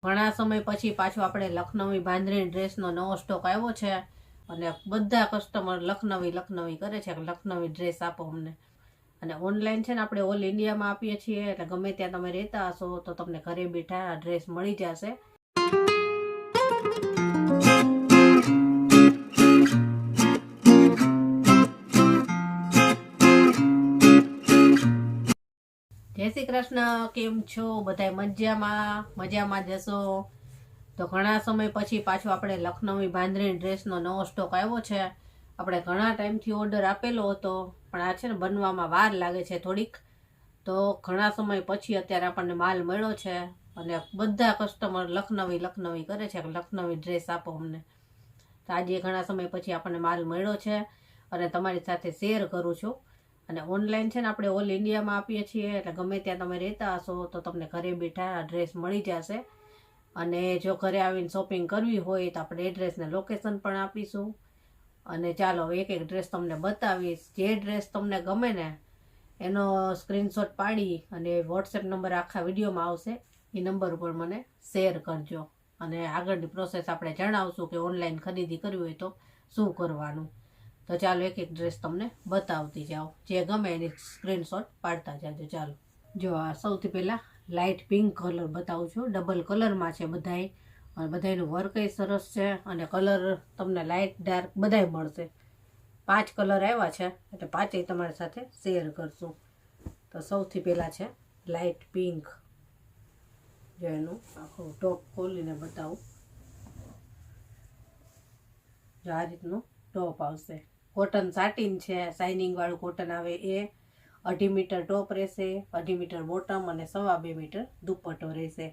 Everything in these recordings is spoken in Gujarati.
ઘણા સમય પછી પાછો આપણે લખનવી બાંધણી ડ્રેસનો નવો સ્ટોક આવ્યો છે અને બધા કસ્ટમર લખનવી કરે છે કે લખનવી ડ્રેસ આપો અમને. અને ઓનલાઈન છે ને આપણે ઓલ ઇન્ડિયામાં આપીએ છીએ, એટલે ગમે ત્યાં તમે રહેતા હશો તો તમને ઘરે બેઠા આ ડ્રેસ મળી જશે. જય શ્રી કૃષ્ણ, કેમ છો બધાય? મજામાં જશો. તો ઘણા સમય પછી પાછો આપણે લખનવી બાંધણી ડ્રેસનો નવો સ્ટોક આવ્યો છે. આપણે ઘણા ટાઈમથી ઓર્ડર આપેલો હતો, પણ આ છે ને બનવામાં વાર લાગે છે થોડીક. તો ઘણા સમય પછી અત્યારે આપણને માલ મળ્યો છે અને બધા કસ્ટમર લખનવી કરે છે કે લખનવી ડ્રેસ આપો અમને. તો આજે ઘણા સમય પછી આપણને માલ મળ્યો છે અને તમારી સાથે શેર કરું છું. અને ઓનલાઈન છે ને આપણે ઓલ ઇન્ડિયામાં આપીએ છીએ, એટલે ગમે ત્યાં તમે રહેતા હશો તો તમને ઘરે બેઠા આ ડ્રેસ મળી જશે. અને જો ઘરે આવીને શોપિંગ કરવી હોય તો આપણે એડ્રેસને લોકેશન પણ આપીશું. અને ચાલો એક એક ડ્રેસ તમને બતાવીશ. જે ડ્રેસ તમને ગમે ને એનો સ્ક્રીનશોટ પાડી અને વોટ્સએપ નંબર આખા વિડીયોમાં આવશે, એ નંબર ઉપર મને શેર કરજો. અને આગળની પ્રોસેસ આપણે જણાવશું કે ઓનલાઈન ખરીદી કરવી હોય તો શું કરવાનું. તો ચાલો એક એક ડ્રેસ તમને બતાવતી જાઓ, જે ગમે એની સ્ક્રીનશોટ પાડતા જાજો. ચાલો જો આ સૌથી પહેલાં લાઇટ પિંક કલર બતાવું છું. ડબલ કલરમાં છે બધાય, અને બધાયનું વર્કય સરસ છે અને કલર તમને લાઇટ ડાર્ક બધાય મળશે. 5 કલર આવ્યા છે એટલે 5ય તમારી સાથે શેર કરશું. તો સૌથી પહેલાં છે લાઇટ પિંક. જો એનું આખું ટોપ ખોલીને બતાવું. જો આ રીતનું ટોપ આવશે. કોટન સાટીન છે, શાઇનિંગ વાળું કોટન આવે એ. 2.5 મીટર ટોપ રહેશે, 2.5 મીટર બોટમ અને 2.25 મીટર દુપટ્ટો રહેશે.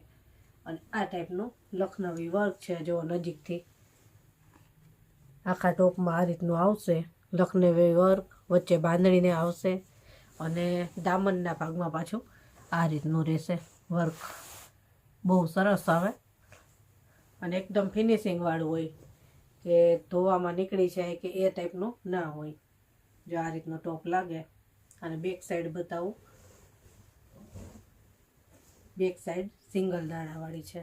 અને આ ટાઈપનું લખનવી વર્ક છે. જો નજીકથી આખા ટોપમાં આ રીતનું આવશે લખનવી વર્ક, વચ્ચે બાંધણીને આવશે અને દામનના ભાગમાં પાછું આ રીતનું રહેશે વર્ક. બહુ સરસ આવે અને એકદમ ફિનિશિંગ વાળું હોય, કે ધોવામાં નીકળી જાય કે એ ટાઈપનું ના હોય. જો આ રીતનો ટોપ લાગે. અને બેક સાઈડ બતાવું. બેક સાઈડ સિંગલ દાણાવાળી છે.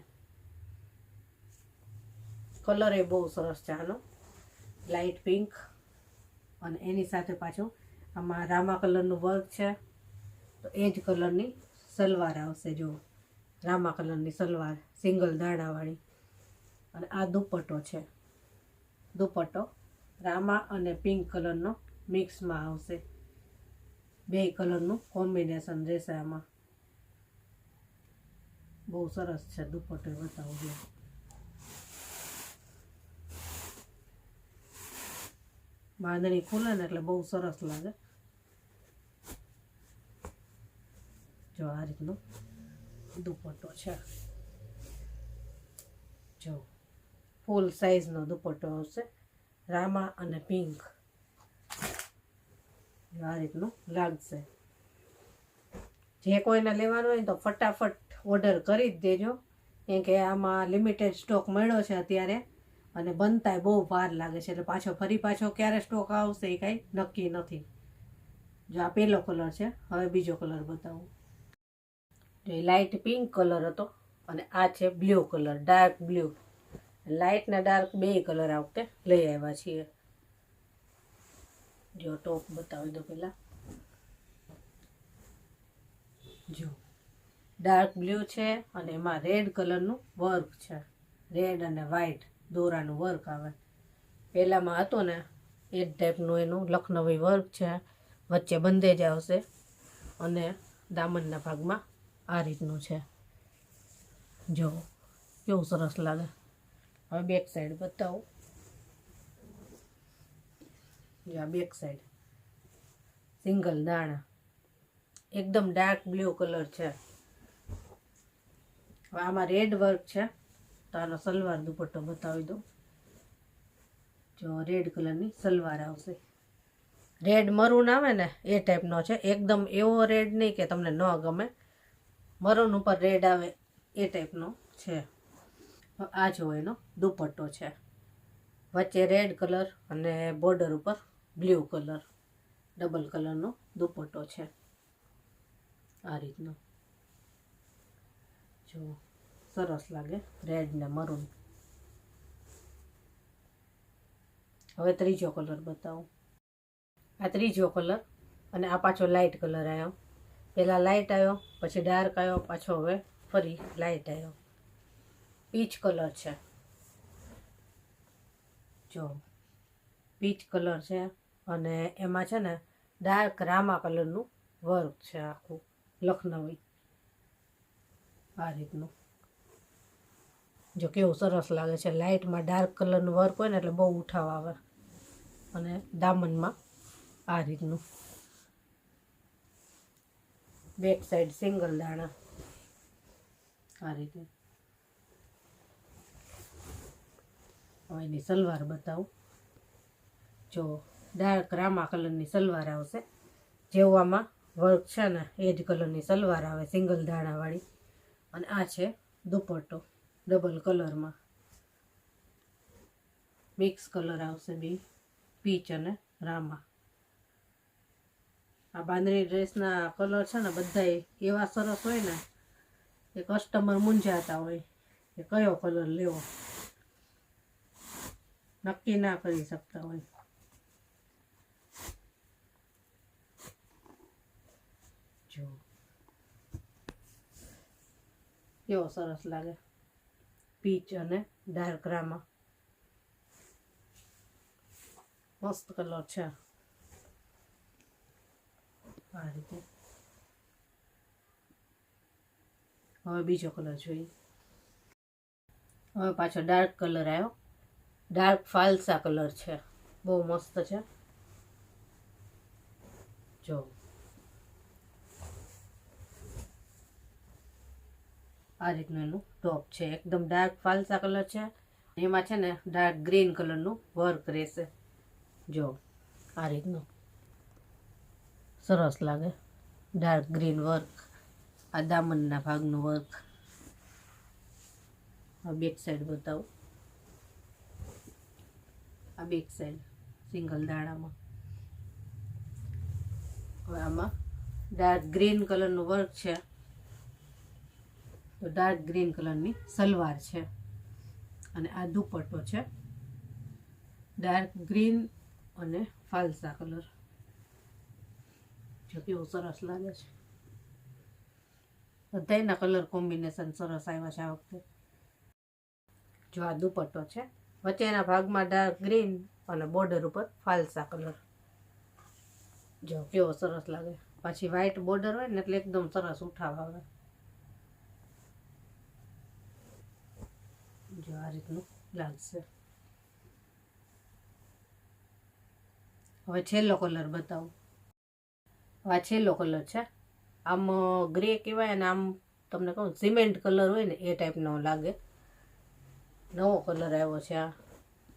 કલર એ બહુ સરસ છે આનો, લાઇટ પિંક. અને એની સાથે પાછું આમાં રામા કલરનું વર્ક છે. તો એ જ કલરની સલવાર આવશે. જો રામા કલરની સલવાર, સિંગલ દાણાવાળી. અને આ દુપટ્ટો છે. દુપટ્ટો રામા અને પિંક કલરનો મિક્સમાં આવશે. 2 કલરનું કોમ્બિનેશન રહેશે આમાં. બહુ સરસ છે દુપટ્ટો, બતાવું છું. બાંધણી ખુલે ને એટલે બહુ સરસ લાગે. જો આ રીતનું દુપટ્ટો છે. જો ફૂલ સાઈઝનો દુપટ્ટો આવશે, રામા અને પિંક. આ રીતનું લાગશે. જે કોઈને લેવાનું હોય તો ફટાફટ ઓર્ડર કરી જ દેજો, કેમ કે આમાં લિમિટેડ સ્ટોક મળ્યો છે અત્યારે અને બનતાય બહુ વાર લાગે છે. એટલે ફરી પાછો ક્યારે સ્ટોક આવશે એ કાંઈ નક્કી નથી. જો આ પહેલો કલર છે. હવે બીજો કલર બતાવું. જો એ લાઇટ પિંક કલર હતો અને આ છે blue colour, dark blue. Light ને ડાર્ક 2 કલર આ વખતે લઈ આવ્યા છીએ. જો ટોપ બતાવી દો પહેલાં. જો ડાર્ક બ્લુ છે અને એમાં રેડ કલરનું વર્ક છે. રેડ અને વ્હાઈટ દોરાનું વર્ક આવે. પહેલામાં હતું ને એ જ ટાઈપનું એનું લખનવી વર્ક છે. વચ્ચે બંદેજ આવશે અને દામનના ભાગમાં આ રીતનું છે. જો કેવું સરસ લાગે. હવે બેક સાઈડ બતાવું. જો આ બેક સાઈડ સિંગલ દાણા, એકદમ ડાર્ક બ્લુ કલર છે. હવે આમાં રેડ વર્ક છે. તો આનો સલવાર દુપટ્ટો બતાવી દો. જો રેડ કલરની સલવાર આવશે. રેડ મરૂન આવે ને એ ટાઈપનો છે. એકદમ એવો રેડ નહીં કે તમને ન ગમે. મરૂન ઉપર રેડ આવે એ ટાઈપનો છે. આ જો એનો દુપટ્ટો છે. વચ્ચે રેડ કલર અને બોર્ડર ઉપર બ્લુ કલર, ડબલ કલરનો દુપટ્ટો છે. આ રીતનો જો સરસ લાગે, રેડ ને મરૂન. હવે ત્રીજો કલર બતાવું. આ ત્રીજો કલર અને આ પાછો લાઇટ કલર આવ્યો. પહેલાં લાઇટ આવ્યો, પછી ડાર્ક આવ્યો, પાછો હવે ફરી લાઇટ આવ્યો. પીચ કલર છે, જો પીચ કલર છે અને એમાં છે ને ડાર્ક રામા કલરનું વર્ક છે, આખું લખનવી આ રીતનું. જો કેવું સરસ લાગે છે. લાઇટમાં ડાર્ક કલરનું વર્ક હોય ને એટલે બહુ ઉઠાવ આવે. અને દામનમાં આ રીતનું. બેક સાઈડ સિંગલ દાણા આ રીતે. હવે એની સલવાર બતાવું. જો ડાર્ક રામા કલરની સલવાર આવશે, જેવું આમાં વર્ક છે ને એ જ કલરની સલવાર આવે, સિંગલ દાણાવાળી. અને આ છે દુપટ્ટો, ડબલ કલરમાં મિક્સ કલર આવશે, બી પીચ અને રામા. આ બાંધણી ડ્રેસના કલર છે ને બધા એવા સરસ હોય ને કે કસ્ટમર મૂંઝાતા હોય કે કયો કલર લેવો, નક્કી ના કરી શકતા હોય. જો કેવો સરસ લાગે, પીચ અને ડાર્ક રામા. મસ્ત કલર છે આ રીતે. હવે બીજો કલર જોઈએ. હવે પાછો ડાર્ક કલર આવ્યો, ડાર્ક ફાલસા કલર છે, બહુ મસ્ત છે. જો આ રીતનું એનું ટોપ છે, એકદમ ડાર્ક ફાલસા કલર છે. એમાં છે ને ડાર્ક ગ્રીન કલરનું વર્ક રહેશે. જો આ રીતનું સરસ લાગે, ડાર્ક ગ્રીન વર્ક. આ દામનના ભાગનું વર્ક. આ બેક સાઈડ બતાવું. આ બેક સાઈડ સિંગલ દાણામાં. હવે આમાં ડાર્ક ગ્રીન કલરનું વર્ક છે, તો ડાર્ક ગ્રીન કલરની સલવાર છે. અને આ દુપટ્ટો છે, ડાર્ક ગ્રીન અને ફાલસા કલર. જો કેવું સરસ લાગે છે. બધાયના કલર કોમ્બિનેશન સરસ આવ્યા છે આ વખતે. જો આ દુપટ્ટો છે, વચ્ચેના ભાગમાં ડાર્ક ગ્રીન અને બોર્ડર ઉપર ફાલસા કલર. જો કેવો સરસ લાગે. પાછી વ્હાઈટ બોર્ડર હોય ને એટલે એકદમ સરસ ઉઠાવ આવે. જો આ રીતનું લાગશે. હવે છેલ્લો કલર બતાવું. આ છેલ્લો કલર છે. આમ ગ્રે કહેવાય અને આમ તમને કહું સિમેન્ટ કલર હોય ને એ ટાઈપનો લાગે. નવો કલર આવ્યો છે આ.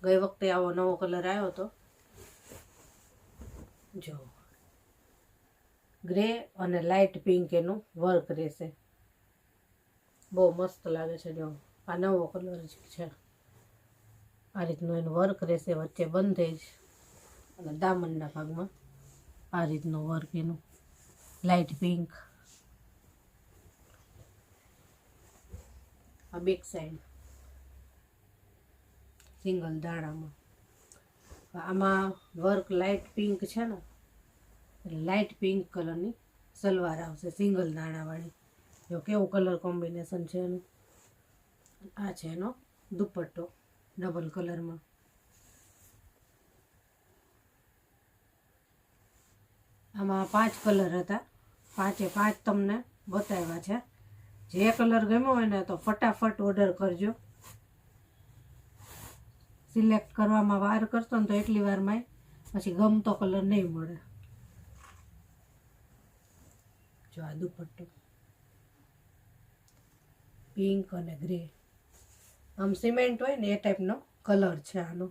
ગઈ વખતે આવો નવો કલર આવ્યો હતો. જો ગ્રે અને લાઇટ પિંક એનું વર્ક રહેશે, બહુ મસ્ત લાગે છે. જો આ નવો કલર છે, આ રીતનું એનું વર્ક રહેશે, વચ્ચે બંધેજ અને દામનના ભાગમાં આ રીતનું વર્ક એનું લાઇટ પિંક. આ બેક સાઈડ સિંગલ દાણામાં. આમાં વર્ક લાઇટ પિંક છે ને એટલે લાઇટ પિંક કલરની સલવાર આવશે, સિંગલ દાણાવાળી. જો કેવું કલર કોમ્બિનેશન છે એનું. આ છે એનો દુપટ્ટો ડબલ કલરમાં. આમાં 5 કલર હતા, 5 તમને બતાવ્યા છે. જે કલર ગમ્યો હોય ને તો ફટાફટ ઓર્ડર કરજો. સિલેક્ટ કરવામાં વાર કરશો ને તો એટલી વારમાં પછી ગમતો કલર નહીં મળે. જો આ દુપટ્ટો પિંક અને ગ્રે, આમ સિમેન્ટ હોય ને એ ટાઈપનો કલર છે આનો.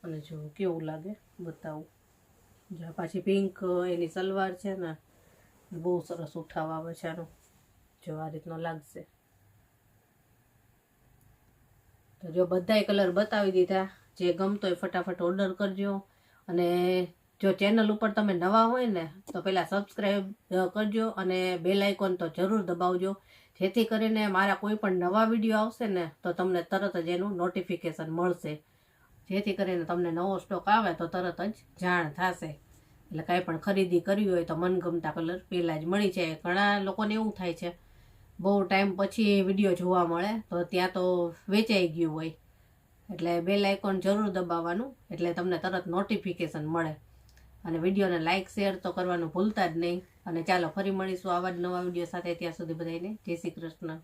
અને જો કેવું લાગે બતાવું. જો પાછી પિંક એની સલવાર છે ને, બહુ સરસ ઉઠાવ આવે છે આનો. જો આ રીતનો લાગશે. તો જો બધાય કલર બતાવી દીધા. જે ગમતો હોય ફટાફટ ઓર્ડર કરજો. અને જો ચેનલ ઉપર તમે નવા હોય ને તો પહેલાં સબસ્ક્રાઈબ કરજો અને બેલ આઇકોન તો જરૂર દબાવજો, જેથી કરીને મારા કોઈ પણ નવા વિડીયો આવશે ને તો તમને તરત જ એનું નોટિફિકેશન મળશે, જેથી કરીને તમને નવો સ્ટોક આવે તો તરત જ જાણ થશે. એટલે કાંઈ પણ ખરીદી કરવી હોય તો મનગમતા કલર પહેલાં જ મળી જાય. ઘણા લોકોને એવું થાય છે બહુ ટાઈમ પછી વિડીયો જોવા મળે તો ત્યાં તો વેચાઈ ગયું હોય, એટલે બેલ આઇકોન જરૂર દબાવવાનું, એટલે તમને તરત નોટિફિકેશન મળે. અને વિડીયોને લાઇક શેર તો કરવાનું ભૂલતા જ નહીં. અને ચાલો ફરી મળીશું આવા જ નવા વિડીયો સાથે. ત્યાં સુધી બધાને જય શ્રી કૃષ્ણ.